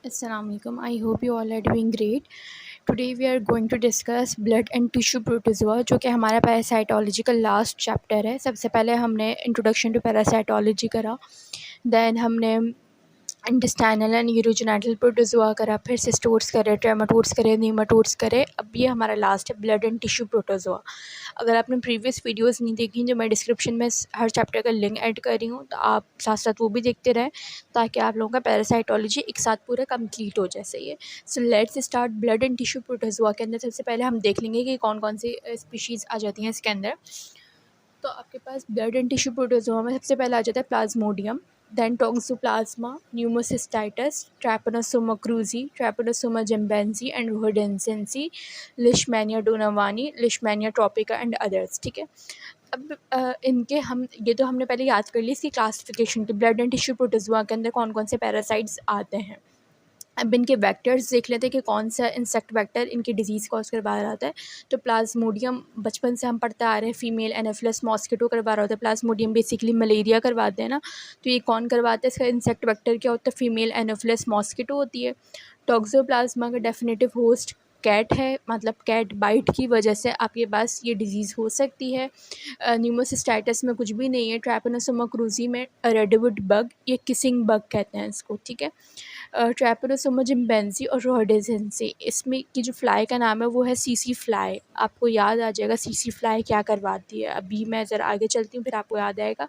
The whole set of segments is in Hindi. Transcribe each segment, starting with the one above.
Assalamualaikum. I hope you all are doing great. Today we are going to discuss blood and tissue protozoa जो कि हमारा पैरासाइटोलॉजी का लास्ट चैप्टर है। सबसे पहले हमने इंट्रोडक्शन टू पैरासाइटोलॉजी करा, देन हमने इंटेस्टाइनल एंड यूरोजेनिटल प्रोटोजोआ करा, फिर सिस्टोड्स करे, ट्रेमाटोड्स करे, नीमाटोड्स करे। अब ये हमारा लास्ट है ब्लड एंड टिश्यू प्रोटोजोआ। अगर आपने प्रीवियस वीडियोस नहीं देखी जो मैं डिस्क्रिप्शन में हर चैप्टर का लिंक ऐड कर रही हूँ, तो आप साथ साथ वो भी देखते रहें ताकि आप लोगों का पैरासाइटोलॉजी एक साथ पूरा कंप्लीट हो जाए। सही है। So let's start blood and tissue protozoa के अंदर सबसे पहले हम देख लेंगे कि कौन कौन सी स्पीशीज़ आ जाती हैं इसके अंदर। तो आपके पास ब्लड एंड टिश्यू प्रोटोजोआ में सबसे पहले आ जाता है Plasmodium, then Toxoplasma, Pneumocystis, Trypanosoma cruzi, Trypanosoma gambiense and rhodesiense, Leishmania donovani, Leishmania tropica and others. ठीक है। अब इनके हम ये तो हमने पहले याद कर ली इसकी क्लासिफिकेशन की, ब्लड एंड टिश्यू प्रोटोजोआ के अंदर कौन कौन से पैरासाइट्स आते हैं। अब इनके वेक्टर्स देख लेते हैं कि कौन सा इंसेक्ट वेक्टर इनकी डिजीज़ कॉज करवा रहा होता है। तो प्लाज्मोडियम बचपन से हम पढ़ते आ रहे हैं, फीमेल एनाफिलस मॉस्किटो करवा रहा होता है। प्लाज्मोडियम बेसिकली मलेरिया करवाते हैं ना, तो ये कौन करवाता है, इसका इंसेक्ट वेक्टर क्या होता है, फीमेल एनाफिलस मॉस्किटो होती है। टॉक्सोप्लाज्मा का डेफिनेटिव होस्ट कैट है, मतलब कैट बाइट की वजह से आपके पास ये डिज़ीज़ हो सकती है। न्यूमोसिस्टाइटिस में कुछ भी नहीं है। ट्रैपनोसोमा क्रूजी में रेडवुड बग, ये किसिंग बग कहते हैं इसको। ठीक है। ट्रैपनोसोमा जिम्बेंसी और रोडेंसेंसी, इसमें की जो फ्लाई का नाम है वो है सीसी फ्लाई। आपको याद आ जाएगा सीसी फ्लाई क्या करवाती है। अभी मैं ज़रा आगे चलती हूँ फिर आपको याद आएगा।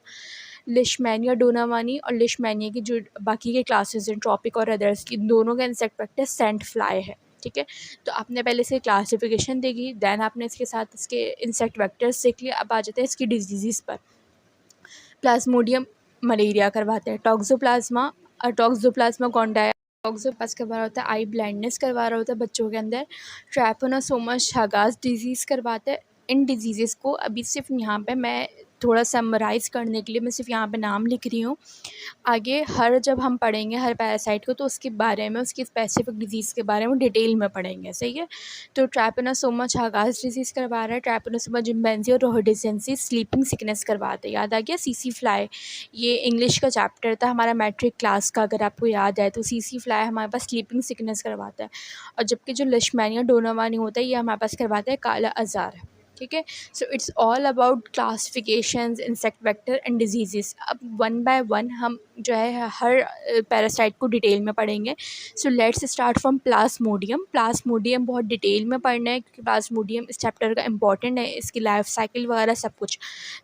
लिशमैनिया डोनावानी और लिशमैनिया की जो बाकी के क्लासेस हैं, ट्रॉपिक और अदर्स की, दोनों का इंसेक्ट वेक्टर सेंट फ्लाई है। ठीक है। तो आपने पहले इसकी क्लासिफिकेशन देखी, दैन आपने इसके साथ इसके इंसेक्ट वेक्टर्स देख लिया। अब आ जाते हैं इसकी डिजीज़ पर। प्लाज्मोडियम मलेरिया करवाते हैं। टॉक्सोप्लाज्मा कॉन्डाई टॉक्सोप्लास करवा रहा होता है, आई ब्लाइंडनेस करवा रहा होता है बच्चों के अंदर। ट्रैपनोसोमा शागास डिजीज़ करवाते हैं। इन डिजीज़ को अभी सिर्फ यहाँ पे मैं थोड़ा समराइज़ करने के लिए मैं सिर्फ यहाँ पे नाम लिख रही हूँ। आगे हर जब हम पढ़ेंगे हर पैरासाइट को तो उसके बारे में, उसकी स्पेसिफिक डिजीज़ के बारे में डिटेल में पढ़ेंगे। सही है। तो ट्रैपनोसोमा छागास डिजीज़ करवा रहा है, ट्रैपनोसोमा जिम्बेंसी और रोडेंसेंसी स्लीपिंग सिकनेस करवाते हैं। याद आ गया सीसी फ्लाई, ये इंग्लिश का चैप्टर था हमारा मैट्रिक क्लास का, अगर आपको याद है तो सीसी फ्लाई हमारे पास स्लीपिंग सिकनेस करवाता है। और जबकि जो लिशमैनिया डोनावानी होता है ये हमारे पास करवाता है काला आज़ार। ठीक है। So it's all about classifications, insect vector and disease. अब वन बाय वन हम जो है हर पैरासाइट को डिटेल में पढ़ेंगे। So let's start from Plasmodium. Plasmodium बहुत डिटेल में पढ़ना है क्योंकि प्लाज्मोडियम इस चैप्टर का इंपॉर्टेंट है, इसकी लाइफ साइकिल वगैरह सब कुछ।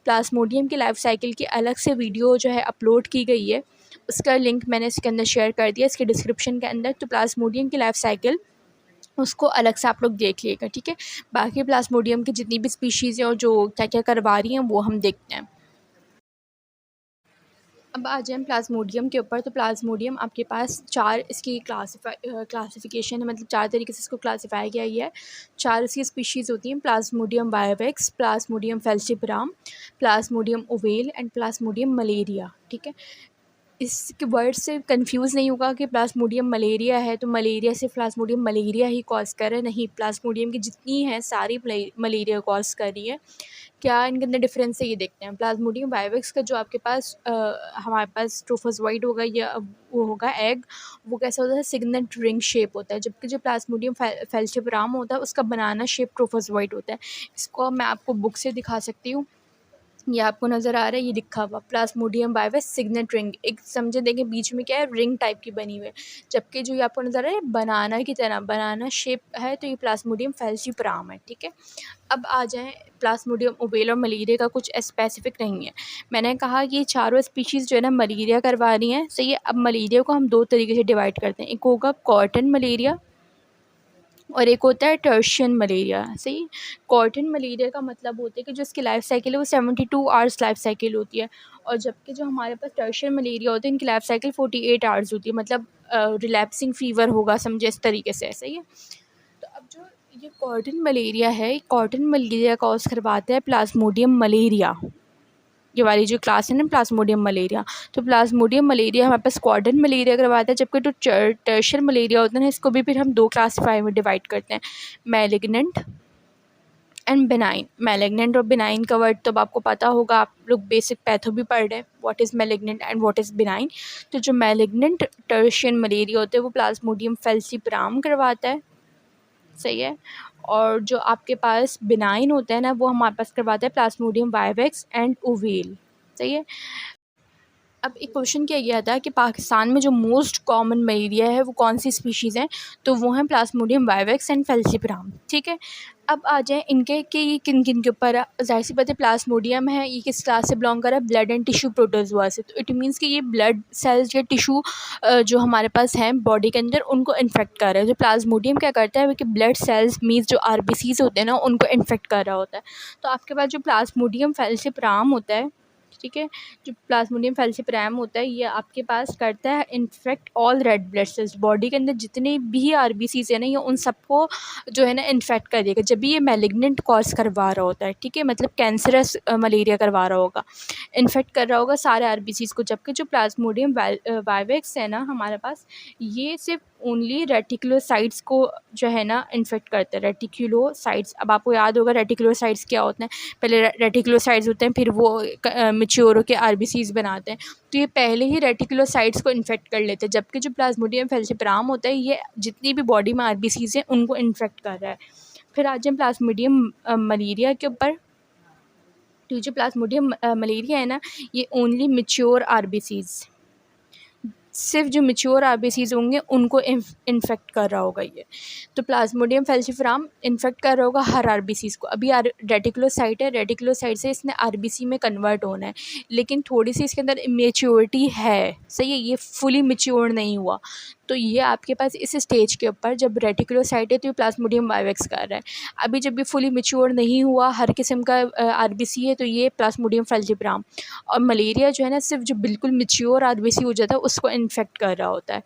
प्लाज्मोडियम की लाइफ साइकिल की अलग से वीडियो जो है अपलोड की गई है, उसका लिंक मैंने इसके अंदर शेयर कर दिया इसके डिस्क्रिप्शन के अंदर। तो प्लाज्मोडियम की लाइफ साइकिल उसको अलग से आप लोग देख लिएगा। ठीक है। बाकी प्लाज्मोडियम की जितनी भी स्पीशीज़ हैं और जो क्या क्या करवा रही हैं वो हम देखते हैं। अब आ जाए प्लाज्मोडियम के ऊपर। तो प्लाज्मोडियम आपके पास चार इसकी क्लासिफिकेशन है, मतलब चार तरीके से इसको क्लासिफाई किया गया है। चार इसकी स्पीशीज़ होती हैं, Plasmodium vivax, Plasmodium falciparum, Plasmodium ovale and Plasmodium malariae. ठीक है। इसके वर्ड से कंफ्यूज नहीं होगा कि प्लाज्मोडियम मलेरिया है तो मलेरिया से प्लाज्मोडियम मलेरिया ही कॉज कर रहा है, नहीं। प्लाज्मोडियम की जितनी हैं सारी मलेरिया कॉज कर रही है। क्या इनके अंदर डिफरेंस है ये देखते हैं। प्लाज्मोडियम वायवेक्स का जो आपके पास हमारे पास ट्रोफोजोइड होगा या वो होगा एग, वो कैसा होता है, सिग्नेट रिंग शेप होता है। जबकि जो प्लाज्मोडियम फेल्सिपराम होता है उसका बनाना शेप ट्रोफोजोइड होता है। इसको मैं आपको बुक से दिखा सकती हूँ, ये आपको नज़र आ रहा है, ये लिखा हुआ प्लाज्मोडियम वायवेक्स सिग्नेट रिंग, एक समझे देंगे बीच में क्या है, रिंग टाइप की बनी हुई है। जबकि जो ये आपको नज़र आ रहा है बनाना की तरह, बनाना शेप है, तो ये प्लाज्मोडियम फेल्सिपराम है। ठीक है। अब आ जाएँ प्लाज्मोडियम ओवेल और मलेरिया का कुछ स्पेसिफिक नहीं है। मैंने कहा कि ये चारों स्पीशीज़ जो है ना मलेरिया करवा रही हैं। सही है। अब मलेरिया को हम दो तरीके से डिवाइड करते हैं, एक होगा कॉटन मलेरिया और एक होता है टर्शियन मलेरिया। सही। कॉटन मलेरिया का मतलब होता है कि जो इसकी लाइफ साइकिल है वो 72 आवर्स लाइफ साइकिल होती है। और जबकि जो हमारे पास टर्शियन मलेरिया होता है इनकी लाइफ साइकिल 48 आवर्स होती है, मतलब रिलैप्सिंग फीवर होगा, समझे इस तरीके से। सही है। तो अब जो ये कॉटन मलेरिया है, कॉटन मलेरिया कॉज करवाता है प्लाज्मोडियम मलेरिया। ये वाली जो क्लास है ना प्लाज्मोडियम मलेरिया, तो प्लाज्मोडियम मलेरिया हमारे पास कॉटन मलेरिया करवाता है। जबकि जो टर्शियन मलेरिया होता है ना इसको भी फिर हम दो क्लासिफाई में डिवाइड करते हैं, मैलिग्नेंट एंड बिनाइन। मैलिग्नेंट और बिनाइन का वर्ड तो आपको पता होगा, आप लोग बेसिक पैथो भी पढ़ रहे हैं, what is malignant and what is benign. तो जो मैलिग्नेंट टर्शियन मलेरिया होता है वो प्लाज्मोडियम फैल्सिपारम करवाता है, सही है। और जो आपके पास बिनाइन होता है ना, वो हमारे पास करवाता है प्लाज्मोडियम वाइवेक्स एंड ओवेल, सही है। अब एक क्वेश्चन किया गया था कि पाकिस्तान में जो मोस्ट कॉमन मलेरिया है वो कौन सी स्पीशीज़ हैं, तो वो हैं प्लाज्मोडियम वाइवेक्स एंड फैल्सिपारम, ठीक है। अब आ जाए इनके कि ये किन किन के ऊपर, ज़ाहिर सी बात है प्लाज्मोडियम है, ये किस क्लास से बिलोंग कर रहा है, ब्लड एंड टिश्यू प्रोटोजोआ से। तो इट मीन्स कि ये ब्लड सेल्स या टिश्यू जो हमारे पास हैं बॉडी के अंदर उनको इन्फेक्ट कर रहा है। जो प्लाज्मोडियम क्या करता है कि ब्लड सेल्स मीन्स जो आरबीसीज होते हैं ना उनको इन्फेक्ट कर रहा होता है। तो आपके पास जो प्लाज्मोडियम फैल्सिपारम होता है, ठीक है, जो प्लाज्मोडियम फैल्सिपारम होता है ये आपके पास करता है infect all red blood cells, body के अंदर जितने भी आरबीसीज है ना ये उन सबको जो है ना इन्फेक्ट कर देगा जब भी ये मैलिग्नेंट कॉज करवा रहा होता है, ठीक है, मतलब कैंसरस मलेरिया करवा रहा होगा, इन्फेक्ट कर रहा होगा सारे आरबीसीज को। जबकि जो प्लाज्मोडियम वाइवेक्स है ना हमारे पास, ये सिर्फ ओनली रेटिकुलोसाइट्स को जो है ना इन्फेक्ट करता है। रेटिकुलोसाइट्स, अब आपको याद होगा रेटिकुलोसाइट्स क्या होते हैं, पहले रेटिकुलोसाइट्स होते हैं फिर वो मैच्योर होकर आरबीसीज बनाते हैं। तो ये पहले ही रेटिकुलोसाइट्स को इन्फेक्ट कर लेते हैं, जबकि जो प्लाज्मोडियम फैल्सिपारम होता है ये जितनी भी बॉडी में आरबीसीज हैं उनको इन्फेक्ट कर रहा है। फिर आज हम प्लाज्मोडियम मलेरिया के ऊपर। तो ये जो प्लाज्मोडियम मलेरिया है ना ये ओनली मैच्योर आरबीसीज, सिर्फ जो मैच्योर आरबीसीज होंगे उनको इन्फेक्ट कर रहा होगा ये। तो प्लाज्मोडियम फैल्सिपारम इन्फेक्ट कर रहा होगा हर आरबीसीज को। अभी रेटिकुलोसाइट है, रेटिकुलोसाइट से इसने आरबीसी में कन्वर्ट होना है, लेकिन थोड़ी सी इसके अंदर इमेच्योरिटी है, सही है, ये फुली मैच्योर नहीं हुआ। तो ये आपके पास इस स्टेज के ऊपर जब रेटिकुलोसाइट है तो ये प्लाज्मोडियम वाइवेक्स कर रहा है। अभी जब ये फुली मैच्योर नहीं हुआ, हर किस्म का आरबीसी है, तो ये प्लाज्मोडियम फैल्सिपारम। और मलेरिया जो है ना सिर्फ जो बिल्कुल मैच्योर आरबीसी हो जाता है उसको इन्फेक्ट कर रहा होता है।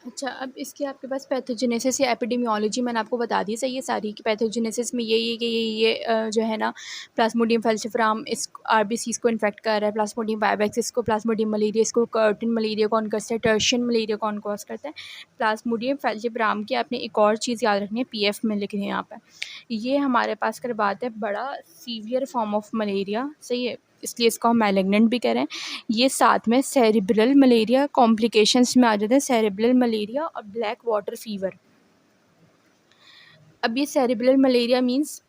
अच्छा, अब इसके आपके पास पैथोजेनेसिस या एपिडेमियोलॉजी मैंने आपको बता दी सही है सारी, कि पैथोजेनेसिस में यही है कि ये जो है ना प्लाज्मोडियम फैल्सिपारम इस आरबीसीज को इन्फेक्ट कर रहा है, प्लाज्मोडियम वाइवेक्स इसको, प्लाज्मोडियम मलेरिया इसको, कर्टिन मलेरिया कौन करता है, टर्शियन मलेरिया कौन कॉज करता है, प्लाज्मोडियम फैल्सिपारम की आपने एक और चीज़ याद रखनी है, पीएफ में लिख रहे हैं यहाँ पर, ये हमारे पास करवाता है बड़ा सीवियर फॉर्म ऑफ मलेरिया, सही है, इसलिए इसको हम मैलिग्नेंट भी कह रहे हैं। ये साथ में सेरिब्रल मलेरिया कॉम्प्लिकेशंस में आ जाते हैं, सेरिब्रल मलेरिया और ब्लैक वाटर फीवर। अब ये सेरिब्रल मलेरिया मींस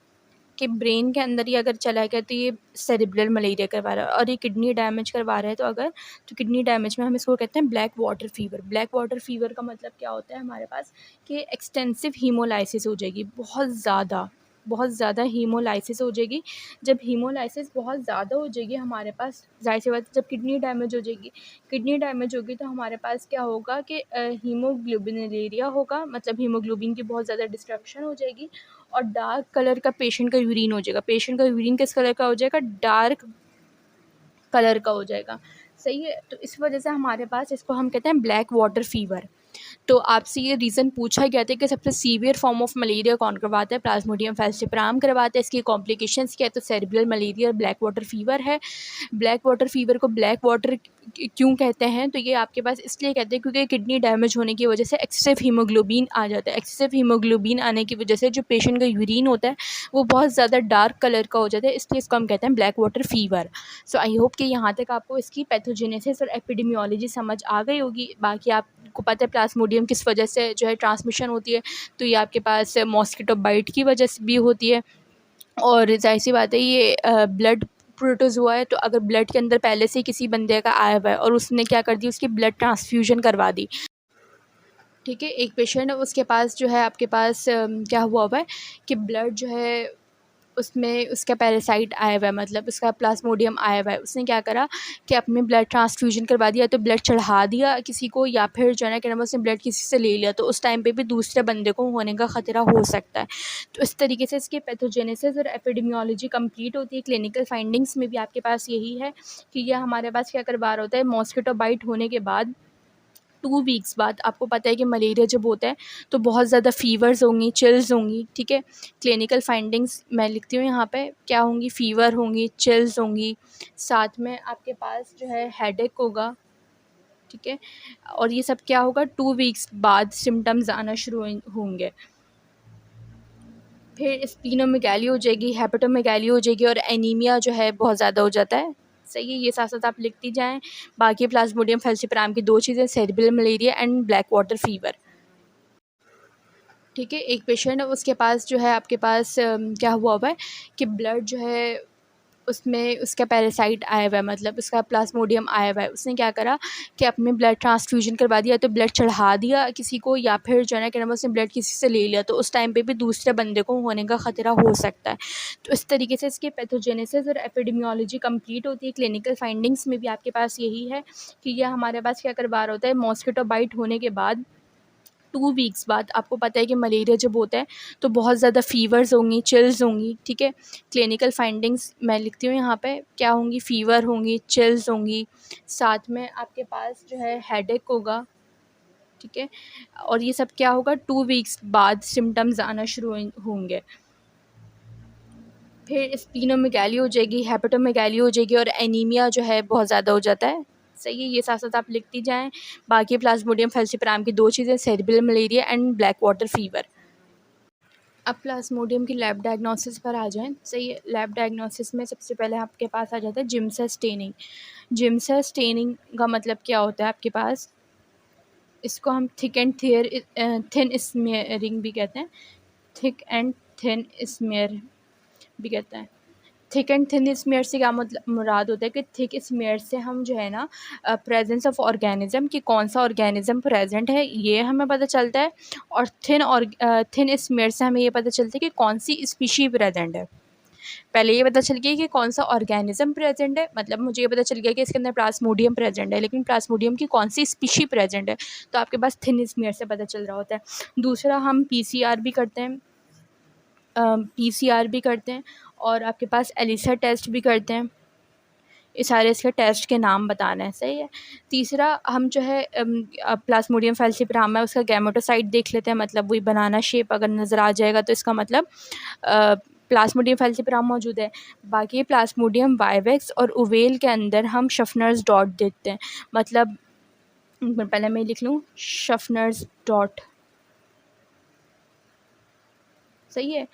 कि ब्रेन के अंदर ही अगर चला गया तो ये सेरिब्रल मलेरिया करवा रहा है, और ये किडनी डैमेज करवा रहा है, तो अगर तो किडनी डैमेज में हम इसको कहते हैं black water fever. Black water fever का मतलब क्या होता है हमारे पास कि एक्सटेंसिव हीमोलाइसिस हो जाएगी, बहुत ज़्यादा हीमोलाइसिस हो जाएगी। जब हीमोलाइसिस बहुत ज़्यादा हो जाएगी हमारे पास, ज़ाहिर सी बात है जब किडनी डैमेज हो जाएगी, किडनी डैमेज होगी तो हमारे पास क्या होगा कि हीमोग्लोबिनुरिया होगा, मतलब हीमोग्लोबिन की बहुत ज़्यादा डिस्ट्रक्शन हो जाएगी, और डार्क कलर का पेशेंट का यूरिन हो जाएगा। पेशेंट का यूरिन किस कलर का हो जाएगा, डार्क कलर का हो जाएगा, सही है। तो इस वजह से हमारे पास इसको हम कहते हैं ब्लैक वाटर फीवर। तो आपसे ये रीज़न पूछा गया था कि सबसे सीवियर फॉर्म ऑफ मलेरिया कौन करवाता है, प्लाज्मोडियम फैल्सिपारम करवाता है, इसकी कॉम्प्लिकेशंस क्या है, तो सेरिब्रल मलेरिया और ब्लैक वाटर फीवर है। ब्लैक वाटर फीवर को ब्लैक वाटर क्यों कहते हैं, तो ये आपके पास इसलिए कहते हैं क्योंकि किडनी डैमेज होने की वजह से एक्सेसिव हीमोग्लोबिन आ जाता है। एक्सेसिव हीमोग्लोबिन आने की वजह से जो पेशेंट का यूरिन होता है वो बहुत ज़्यादा डार्क कलर का हो जाता है, इसलिए इसको हम कहते हैं black water fever. So I hope कि यहाँ तक आपको इसकी पैथोजेनेसिस और एपिडेमियोलॉजी समझ आ गई होगी। बाकी आपको पता है प्लाज्मोडियम किस वजह से जो है ट्रांसमिशन होती है, तो ये आपके पास मॉस्किटो बाइट की वजह से भी होती है, और ज़ाहिर सी बात है ये ब्लड प्रोटोजोआ है, तो अगर ब्लड के अंदर पहले से किसी बंदे का आया हुआ है और उसने क्या कर दी, उसकी ब्लड ट्रांसफ्यूजन करवा दी, ठीक है, एक पेशेंट है उसके पास जो है आपके पास क्या हुआ है कि ब्लड जो है उसमें उसका पैरासाइट आया हुआ है, मतलब उसका प्लाज्मोडियम आया हुआ है, उसने क्या करा कि अपने ब्लड ट्रांसफ्यूजन करवा दिया, तो ब्लड चढ़ा दिया किसी को, या फिर जो है ना क्या नाम है उसने ब्लड किसी से ले लिया, तो उस टाइम पे भी दूसरे बंदे को होने का ख़तरा हो सकता है। तो इस तरीके से इसकी पैथोजेनेसिस और एपिडेमियोलॉजी कंप्लीट होती है। क्लिनिकल फाइंडिंग्स में भी आपके पास यही है कि यह हमारे पास क्या करवा रहा होता है, मॉस्किटो बाइट होने के बाद 2 वीक्स बाद, आपको पता है कि मलेरिया जब होता है तो बहुत ज़्यादा फ़ीवर्स होंगी, चिल्स होंगी, ठीक है। क्लिनिकल फाइंडिंग्स मैं लिखती हूँ यहाँ पे, क्या होंगी, फ़ीवर होंगी, चिल्स होंगी, साथ में आपके पास जो है हेडेक होगा, ठीक है। और ये सब क्या होगा, 2 वीक्स बाद सिम्टम्स आना शुरू होंगे। फिर स्प्लीनोमेगाली हो जाएगी, हेपेटोमेगाली हो जाएगी और एनीमिया जो है बहुत ज़्यादा हो जाता है। सही है, ये साथ-साथ आप लिखती जाएँ। बाकी प्लाज्मोडियम फैल्सिपाराम की 2 चीज़ें, cerebral malaria and black water fever. ठीक है, एक पेशेंट है, उसके पास जो है आपके पास क्या हुआ हुआ है कि ब्लड जो है उसमें उसका पैरासाइट आया हुआ है, मतलब उसका प्लाज्मोडियम आया हुआ है। उसने क्या करा कि अपने ब्लड ट्रांसफ्यूजन करवा दिया, तो ब्लड चढ़ा दिया किसी को, या फिर जो है ना क्या नाम है, उसने ब्लड किसी से ले लिया, तो उस टाइम पे भी दूसरे बंदे को होने का ख़तरा हो सकता है। तो इस तरीके से इसकी पैथोजेनेसिस और एपिडेमियोलॉजी कंप्लीट होती है। क्लिनिकल फाइंडिंग्स में भी आपके पास यही है कि ये हमारे पास क्या करवा रहा होता है, मॉस्किटो बाइट होने के बाद 2 वीक्स बाद आपको पता है कि मलेरिया जब होता है तो बहुत ज़्यादा फ़ीवर्स होंगी, चिल्स होंगी, ठीक है। क्लिनिकल फाइंडिंग्स मैं लिखती हूँ यहाँ पे, क्या होंगी, फ़ीवर होंगी, चिल्स होंगी, साथ में आपके पास जो है हेडेक होगा, ठीक है। और ये सब क्या होगा, 2 वीक्स बाद सिम्पटम्स आना शुरू होंगे। फिर स्प्लीनोमेगाली हो जाएगी, हेपेटोमेगाली हो जाएगी और एनीमिया जो है बहुत ज़्यादा हो जाता है। सही है, ये साथ-साथ आप लिखती जाएँ। बाकी प्लाज्मोडियम फैल्सिपाराम की 2 चीज़ें, cerebral malaria and black water fever. अब प्लाज्मोडियम की लैब डायग्नोसिस पर आ जाएँ। सही है, लैब डायग्नोसिस में सबसे पहले आपके पास आ जाता है जिम्सा स्टेनिंग। जिम्सा स्टेनिंग का मतलब क्या होता है आपके पास, इसको हम थिक एंड थिन स्मीयरिंग भी कहते हैं। थिक एंड थिन स्मीयर भी कहते हैं। थिक एंड थिन स्मीयर से क्या मतलब मुराद होता है कि थिक स्मीयर से हम जो है ना प्रेजेंस ऑफ ऑर्गेनिज्म कि कौन सा ऑर्गेनिज्म प्रेजेंट है ये हमें पता चलता है, और थिन स्मीयर से हमें ये पता चलता है कि कौन सी स्पीशी प्रेजेंट है। पहले ये पता चल गया कि कौन सा ऑर्गेनिज्म प्रेजेंट है, मतलब मुझे ये पता चल गया कि इसके अंदर प्लाज्मोडियम प्रेजेंट है, लेकिन प्लाज्मोडियम की कौन सी स्पीशी प्रेजेंट है, तो आपके पास थिन स्मीयर से पता चल रहा होता है। दूसरा, हम पीसीआर भी करते हैं, पीसीआर भी करते हैं, और आपके पास एलिसा टेस्ट भी करते हैं। ये सारे इसके टेस्ट के नाम बताने हैं। सही है। तीसरा, हम जो है प्लाज्मोडियम फैल्सिपाराम है उसका गैमेटोसाइट देख लेते हैं, मतलब वही बनाना शेप अगर नज़र आ जाएगा तो इसका मतलब प्लाज्मोडियम फैल्सिपाराम मौजूद है। बाकी प्लाज्मोडियम वाइवेक्स और ओवेल के अंदर हम शफनर्स डॉट देखते हैं, मतलब पहले मैं लिख लूँ शफनर्स डॉट। सही है।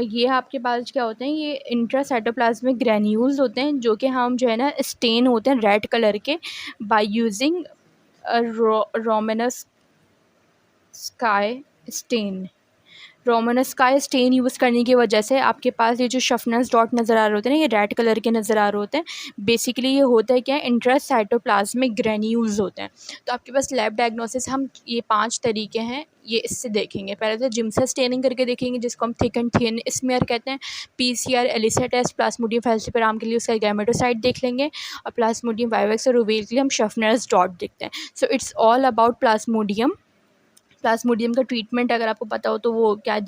ये आपके पास क्या होते हैं, ये इंट्रासाइटोप्लाज्मिक ग्रैन्यूल्स होते हैं, जो कि हम जो है ना स्टेन होते हैं रेड कलर के बाय यूजिंग रोमानस स्काई स्टेन। रोमानस का स्टेन यूज़ करने की वजह से आपके पास ये जो शफनस डॉट नज़र आ रहे होते हैं ना, ये रेड कलर के नज़र आ रहे होते हैं। बेसिकली ये होता है क्या, इंट्रासाइटोप्लाज्मिक ग्रैन्यूल्स होते हैं। तो आपके पास लैब डायग्नोसिस हम ये 5 तरीके हैं, ये इससे देखेंगे। पहले तो जिम्सा स्टेनिंग करके देखेंगे, जिसको हम थिक एंड थिन स्मीयर कहते हैं। पीसीआर, एलिसा टेस्ट, प्लाज्मोडियम फैल्सिपाराम के लिए उसका गैमेटोसाइट देख लेंगे, और प्लाज्मोडियम वाइवेक्स और ओवेल के लिए हम शफनर्स डॉट देखते हैं। So it's all about Plasmodium. Plasmodium का ट्रीटमेंट अगर आपको पता हो तो वो क्या